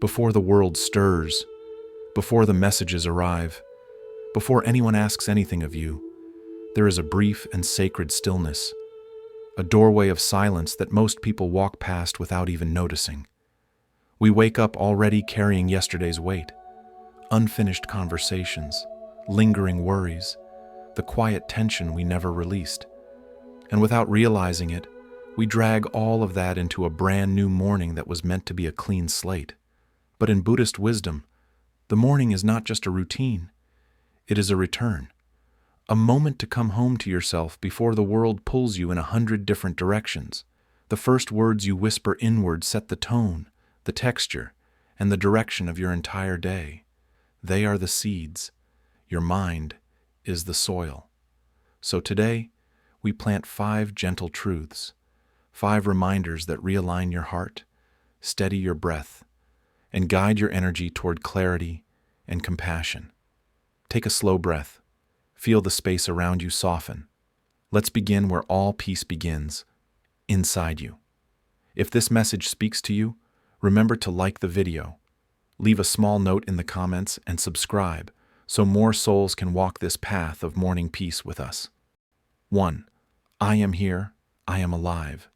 before the world stirs, before the messages arrive, before anyone asks anything of you, there is a brief and sacred stillness, a doorway of silence that most people walk past without even noticing. We wake up already carrying yesterday's weight, unfinished conversations, lingering worries, the quiet tension we never released. And without realizing it, we drag all of that into a brand new morning that was meant to be a clean slate. But in Buddhist wisdom, the morning is not just a routine. It is a return, a moment to come home to yourself before the world pulls you in 100 different directions. The first words you whisper inward set the tone, the texture, and the direction of your entire day. They are the seeds. Your mind is the soil. So today, we plant 5 gentle truths, 5 reminders that realign your heart, steady your breath, and guide your energy toward clarity and compassion. Take a slow breath. Feel the space around you soften. Let's begin where all peace begins, inside you. If this message speaks to you, remember to like the video, leave a small note in the comments, and subscribe so more souls can walk this path of morning peace with us. 1. I am here. I am alive.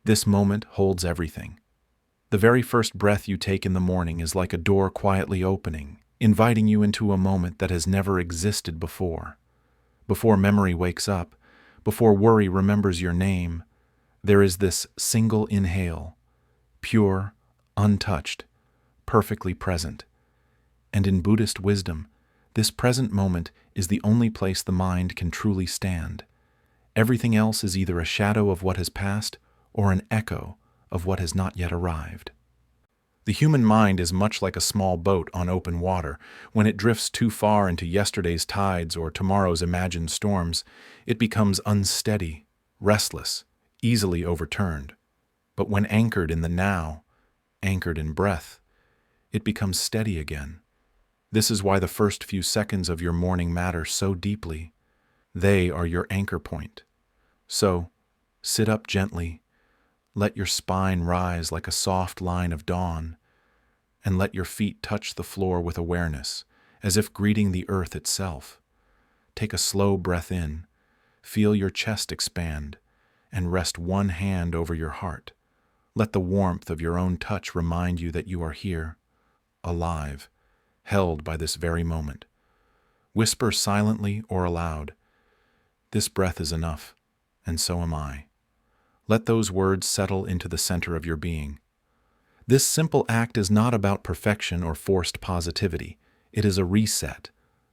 This moment holds everything. The very first breath you take in the morning is like a door quietly opening, inviting you into a moment that has never existed before. Before memory wakes up, before worry remembers your name, there is this single inhale, pure, untouched, perfectly present. And in Buddhist wisdom, this present moment is the only place the mind can truly stand. Everything else is either a shadow of what has passed or an echo of what has not yet arrived. The human mind is much like a small boat on open water. When it drifts too far into yesterday's tides or tomorrow's imagined storms, it becomes unsteady, restless, easily overturned. But when anchored in the now, anchored in breath, it becomes steady again. This is why the first few seconds of your morning matter so deeply. They are your anchor point. So, sit up gently. Let your spine rise like a soft line of dawn, and let your feet touch the floor with awareness, as if greeting the earth itself. Take a slow breath in, feel your chest expand, and rest one hand over your heart. Let the warmth of your own touch remind you that you are here, alive, held by this very moment. Whisper silently or aloud, "This breath is enough, and so am I." Let those words settle into the center of your being. This simple act is not about perfection or forced positivity. It is a reset,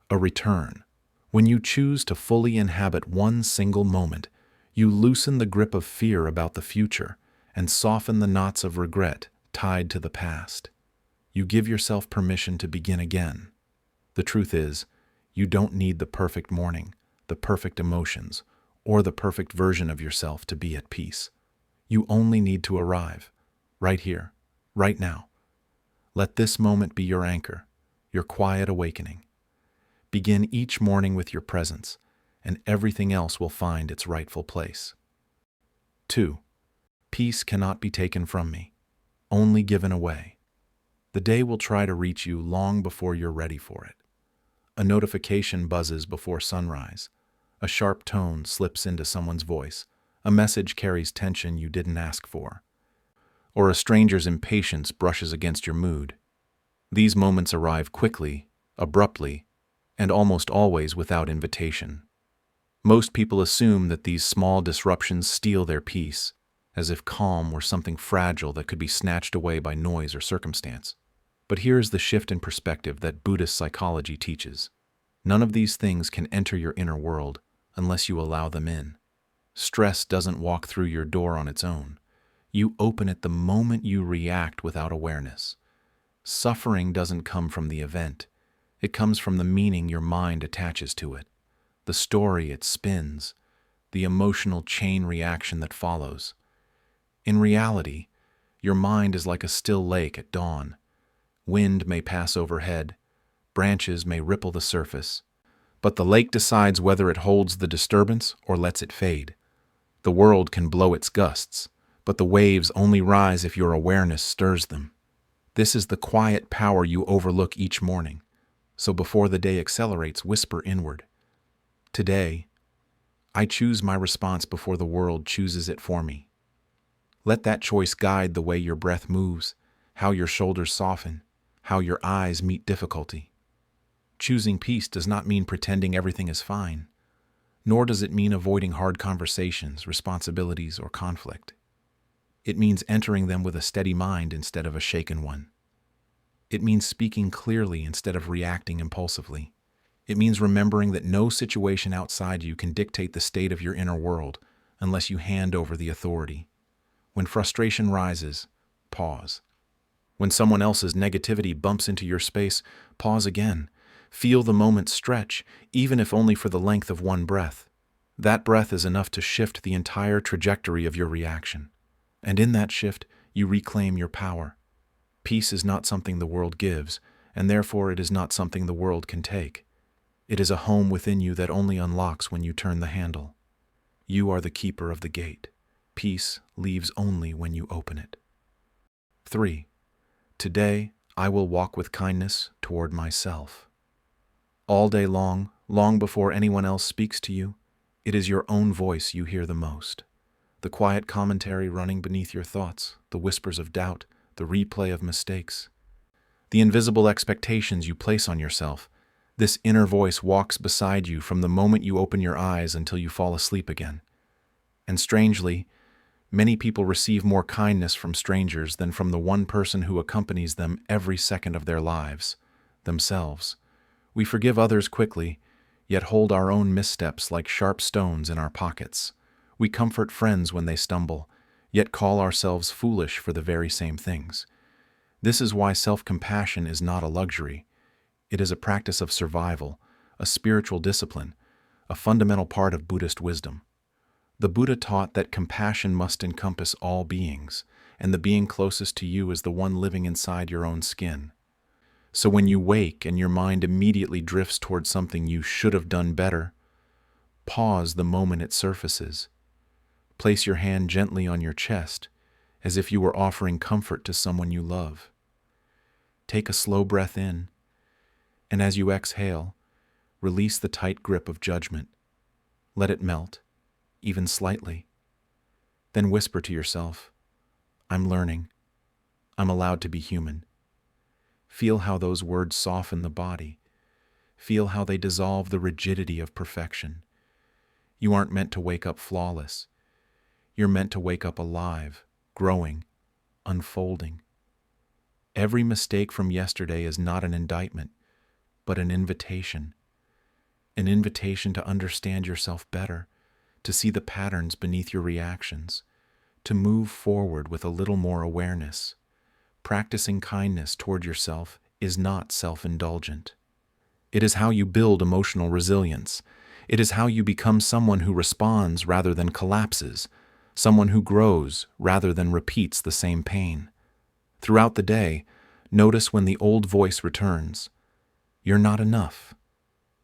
a return. When you choose to fully inhabit one single moment, you loosen the grip of fear about the future and soften the knots of regret tied to the past. You give yourself permission to begin again. The truth is, you don't need the perfect morning, the perfect emotions, or the perfect version of yourself to be at peace. You only need to arrive, right here, right now. Let this moment be your anchor, your quiet awakening. Begin each morning with your presence, and everything else will find its rightful place. 2. Peace cannot be taken from me, only given away. The day will try to reach you long before you're ready for it. A notification buzzes before sunrise. A sharp tone slips into someone's voice. A message carries tension you didn't ask for. Or a stranger's impatience brushes against your mood. These moments arrive quickly, abruptly, and almost always without invitation. Most people assume that these small disruptions steal their peace, as if calm were something fragile that could be snatched away by noise or circumstance. But here is the shift in perspective that Buddhist psychology teaches. None of these things can enter your inner world unless you allow them in. Stress doesn't walk through your door on its own. You open it the moment you react without awareness. Suffering doesn't come from the event. It comes from the meaning your mind attaches to it, the story it spins, the emotional chain reaction that follows. In reality, your mind is like a still lake at dawn. Wind may pass overhead, branches may ripple the surface, but the lake decides whether it holds the disturbance or lets it fade. The world can blow its gusts, but the waves only rise if your awareness stirs them. This is the quiet power you overlook each morning. So before the day accelerates, whisper inward. Today, I choose my response before the world chooses it for me. Let that choice guide the way your breath moves, how your shoulders soften, how your eyes meet difficulty. Choosing peace does not mean pretending everything is fine, nor does it mean avoiding hard conversations, responsibilities, or conflict. It means entering them with a steady mind instead of a shaken one. It means speaking clearly instead of reacting impulsively. It means remembering that no situation outside you can dictate the state of your inner world unless you hand over the authority. When frustration rises, pause. When someone else's negativity bumps into your space, pause again. Feel the moment stretch, even if only for the length of one breath. That breath is enough to shift the entire trajectory of your reaction. And in that shift, you reclaim your power. Peace is not something the world gives, and therefore it is not something the world can take. It is a home within you that only unlocks when you turn the handle. You are the keeper of the gate. Peace leaves only when you open it. 3. Today, I will walk with kindness toward myself. All day long, long before anyone else speaks to you, it is your own voice you hear the most. The quiet commentary running beneath your thoughts, the whispers of doubt, the replay of mistakes, the invisible expectations you place on yourself. This inner voice walks beside you from the moment you open your eyes until you fall asleep again. And strangely, many people receive more kindness from strangers than from the one person who accompanies them every second of their lives, themselves. We forgive others quickly, yet hold our own missteps like sharp stones in our pockets. We comfort friends when they stumble, yet call ourselves foolish for the very same things. This is why self-compassion is not a luxury. It is a practice of survival, a spiritual discipline, a fundamental part of Buddhist wisdom. The Buddha taught that compassion must encompass all beings, and the being closest to you is the one living inside your own skin. So when you wake and your mind immediately drifts towards something you should have done better, pause the moment it surfaces. Place your hand gently on your chest, as if you were offering comfort to someone you love. Take a slow breath in, and as you exhale, release the tight grip of judgment. Let it melt, even slightly. Then whisper to yourself, I'm learning. I'm allowed to be human. Feel how those words soften the body. Feel how they dissolve the rigidity of perfection. You aren't meant to wake up flawless. You're meant to wake up alive, growing, unfolding. Every mistake from yesterday is not an indictment, but an invitation. An invitation to understand yourself better, to see the patterns beneath your reactions, to move forward with a little more awareness. Practicing kindness toward yourself is not self-indulgent. It is how you build emotional resilience. It is how you become someone who responds rather than collapses, someone who grows rather than repeats the same pain. Throughout the day, notice when the old voice returns. You're not enough.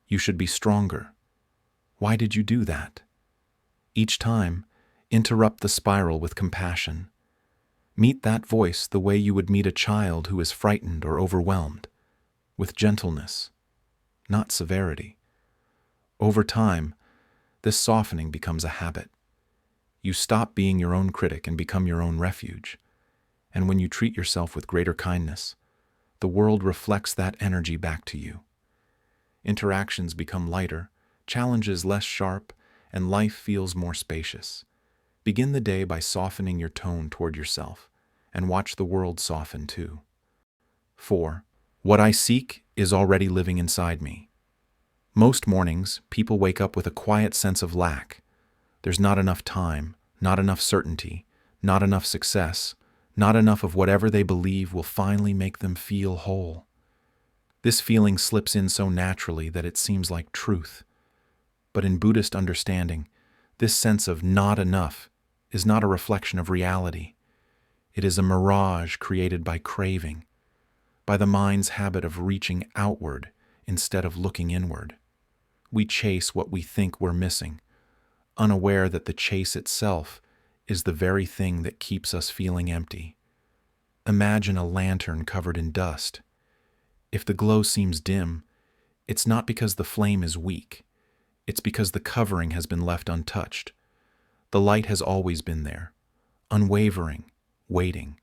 You should be stronger. Why did you do that? Each time, interrupt the spiral with compassion. Meet that voice the way you would meet a child who is frightened or overwhelmed, with gentleness, not severity. Over time, this softening becomes a habit. You stop being your own critic and become your own refuge. And when you treat yourself with greater kindness, the world reflects that energy back to you. Interactions become lighter, challenges less sharp, and life feels more spacious. Begin the day by softening your tone toward yourself, and watch the world soften too. 4. What I seek is already living inside me. Most mornings, people wake up with a quiet sense of lack. There's not enough time, not enough certainty, not enough success, not enough of whatever they believe will finally make them feel whole. This feeling slips in so naturally that it seems like truth. But in Buddhist understanding, this sense of not enough is not a reflection of reality. It is a mirage created by craving, by the mind's habit of reaching outward instead of looking inward. We chase what we think we're missing, unaware that the chase itself is the very thing that keeps us feeling empty. Imagine a lantern covered in dust. If the glow seems dim, it's not because the flame is weak. It's because the covering has been left untouched. The light has always been there, unwavering, waiting.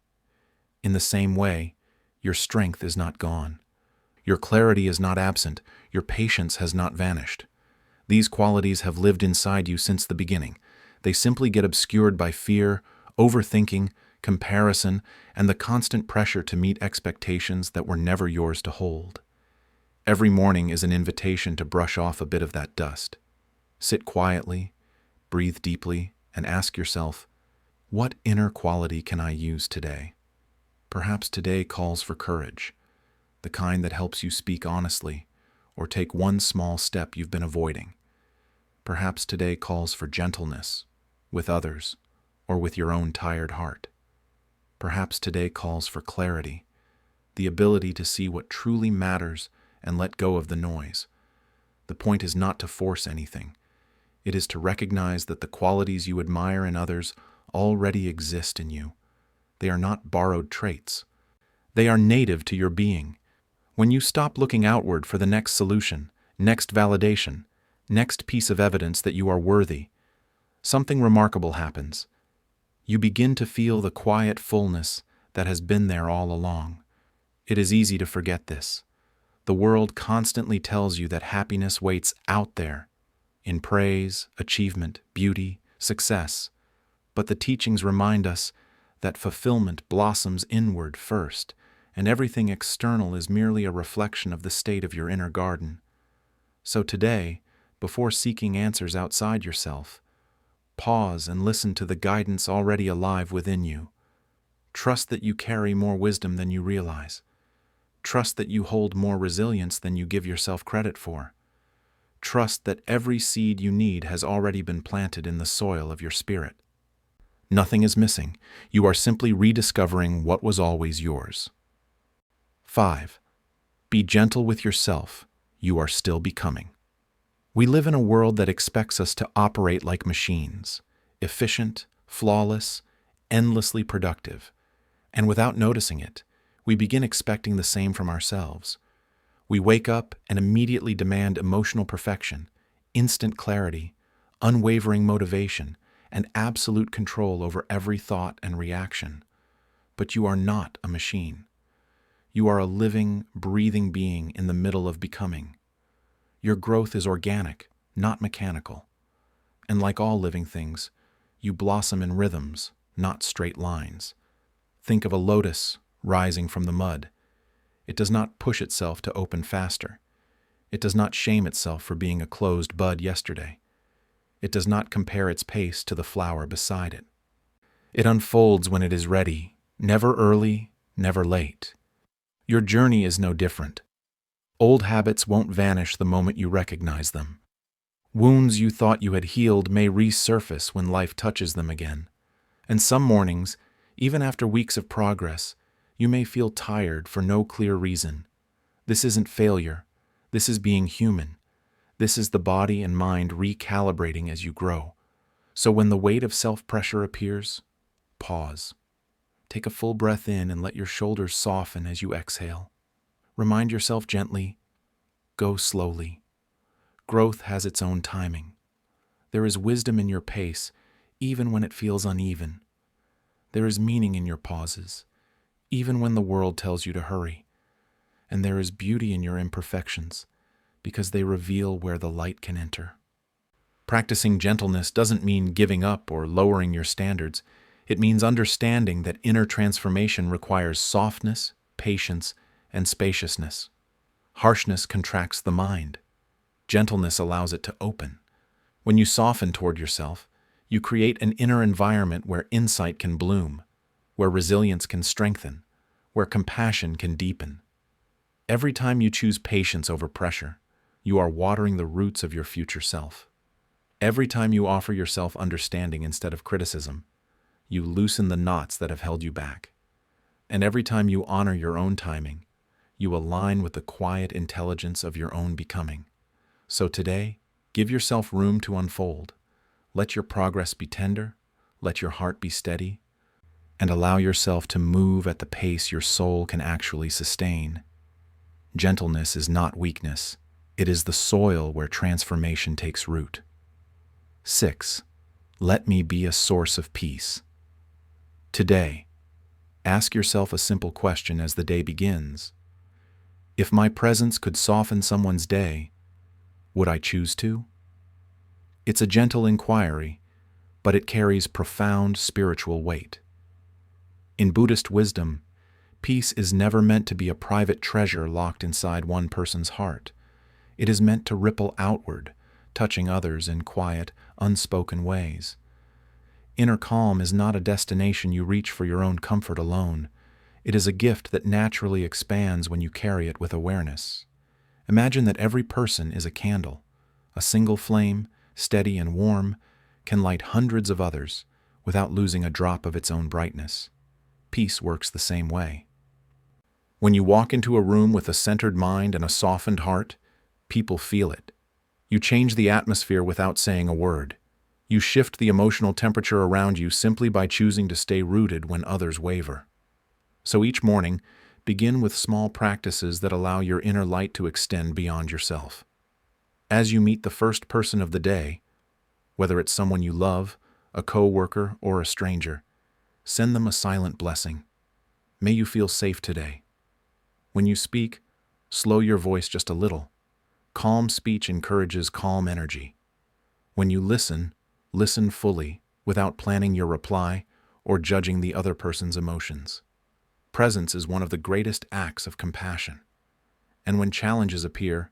In the same way, your strength is not gone. Your clarity is not absent. Your patience has not vanished. These qualities have lived inside you since the beginning. They simply get obscured by fear, overthinking, comparison, and the constant pressure to meet expectations that were never yours to hold. Every morning is an invitation to brush off a bit of that dust. Sit quietly, breathe deeply, and ask yourself, what inner quality can I use today? Perhaps today calls for courage, the kind that helps you speak honestly or take one small step you've been avoiding. Perhaps today calls for gentleness with others or with your own tired heart. Perhaps today calls for clarity, the ability to see what truly matters and let go of the noise. The point is not to force anything. It is to recognize that the qualities you admire in others already exist in you. They are not borrowed traits. They are native to your being. When you stop looking outward for the next solution, next validation, next piece of evidence that you are worthy, something remarkable happens. You begin to feel the quiet fullness that has been there all along. It is easy to forget this. The world constantly tells you that happiness waits out there, in praise, achievement, beauty, success. But the teachings remind us that fulfillment blossoms inward first, and everything external is merely a reflection of the state of your inner garden. So today, before seeking answers outside yourself, pause and listen to the guidance already alive within you. Trust that you carry more wisdom than you realize. Trust that you hold more resilience than you give yourself credit for. Trust that every seed you need has already been planted in the soil of your spirit. Nothing is missing. You are simply rediscovering what was always yours. 5. Be gentle with yourself. You are still becoming. We live in a world that expects us to operate like machines, efficient, flawless, endlessly productive. And without noticing it, we begin expecting the same from ourselves. We wake up and immediately demand emotional perfection, instant clarity, unwavering motivation, and absolute control over every thought and reaction. But you are not a machine. You are a living, breathing being in the middle of becoming. Your growth is organic, not mechanical. And like all living things, you blossom in rhythms, not straight lines. Think of a lotus rising from the mud. It does not push itself to open faster. It does not shame itself for being a closed bud yesterday. It does not compare its pace to the flower beside it. It unfolds when it is ready, never early, never late. Your journey is no different. Old habits won't vanish the moment you recognize them. Wounds you thought you had healed may resurface when life touches them again. And some mornings, even after weeks of progress, you may feel tired for no clear reason. This isn't failure. This is being human. This is the body and mind recalibrating as you grow. So when the weight of self-pressure appears, pause. Take a full breath in and let your shoulders soften as you exhale. Remind yourself gently, go slowly. Growth has its own timing. There is wisdom in your pace, even when it feels uneven. There is meaning in your pauses, even when the world tells you to hurry. And there is beauty in your imperfections, because they reveal where the light can enter. Practicing gentleness doesn't mean giving up or lowering your standards. It means understanding that inner transformation requires softness, patience, and spaciousness. Harshness contracts the mind. Gentleness allows it to open. When you soften toward yourself, you create an inner environment where insight can bloom, where resilience can strengthen, where compassion can deepen. Every time you choose patience over pressure, you are watering the roots of your future self. Every time you offer yourself understanding instead of criticism, you loosen the knots that have held you back. And every time you honor your own timing, you align with the quiet intelligence of your own becoming. So today, give yourself room to unfold. Let your progress be tender. Let your heart be steady. and allow yourself to move at the pace your soul can actually sustain. Gentleness is not weakness. It is the soil where transformation takes root. 6. Let me be a source of peace. Today, ask yourself a simple question as the day begins. If my presence could soften someone's day, would I choose to? It's a gentle inquiry, but it carries profound spiritual weight. In Buddhist wisdom, peace is never meant to be a private treasure locked inside one person's heart. It is meant to ripple outward, touching others in quiet, unspoken ways. Inner calm is not a destination you reach for your own comfort alone. It is a gift that naturally expands when you carry it with awareness. Imagine that every person is a candle. A single flame, steady and warm, can light hundreds of others without losing a drop of its own brightness. Peace works the same way. When you walk into a room with a centered mind and a softened heart, people feel it. You change the atmosphere without saying a word. You shift the emotional temperature around you simply by choosing to stay rooted when others waver. So each morning, begin with small practices that allow your inner light to extend beyond yourself. As you meet the first person of the day, whether it's someone you love, a coworker, or a stranger, send them a silent blessing. May you feel safe today. When you speak, slow your voice just a little. Calm speech encourages calm energy. When you listen, listen fully, without planning your reply or judging the other person's emotions. Presence is one of the greatest acts of compassion. And when challenges appear,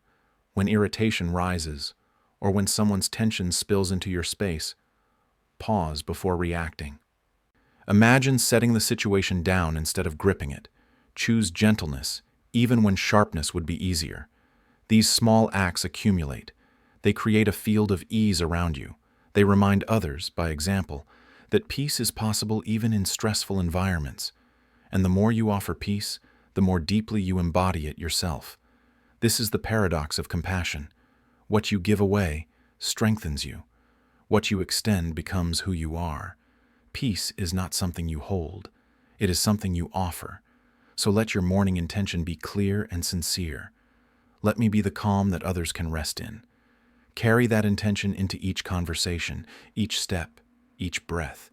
when irritation rises, or when someone's tension spills into your space, pause before reacting. Imagine setting the situation down instead of gripping it. Choose gentleness, even when sharpness would be easier. These small acts accumulate. They create a field of ease around you. They remind others, by example, that peace is possible even in stressful environments. And the more you offer peace, the more deeply you embody it yourself. This is the paradox of compassion. What you give away strengthens you. What you extend becomes who you are. Peace is not something you hold. It is something you offer. So let your morning intention be clear and sincere. Let me be the calm that others can rest in. Carry that intention into each conversation, each step, each breath.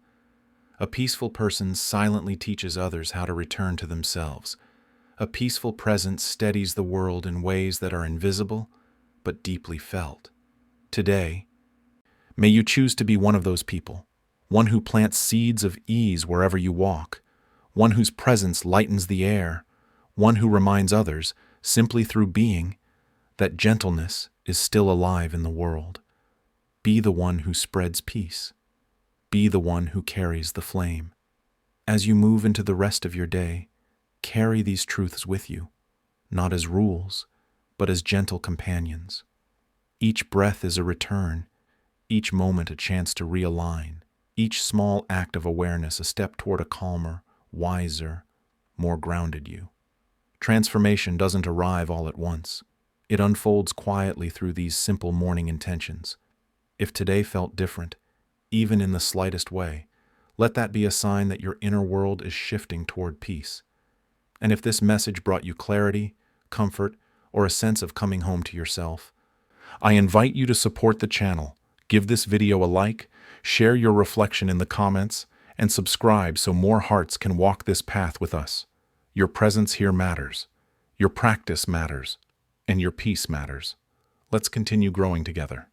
A peaceful person silently teaches others how to return to themselves. A peaceful presence steadies the world in ways that are invisible but deeply felt. Today, may you choose to be one of those people, one who plants seeds of ease wherever you walk, one whose presence lightens the air, one who reminds others, simply through being, that gentleness is still alive in the world. Be the one who spreads peace. Be the one who carries the flame. As you move into the rest of your day, carry these truths with you, not as rules, but as gentle companions. Each breath is a return, each moment a chance to realign, each small act of awareness a step toward a calmer, wiser, more grounded you. Transformation doesn't arrive all at once. It unfolds quietly through these simple morning intentions. If today felt different, even in the slightest way, let that be a sign that your inner world is shifting toward peace. And if this message brought you clarity, comfort, or a sense of coming home to yourself, I invite you to support the channel. Give this video a like, share your reflection in the comments, and subscribe so more hearts can walk this path with us. Your presence here matters. Your practice matters. And your peace matters. Let's continue growing together.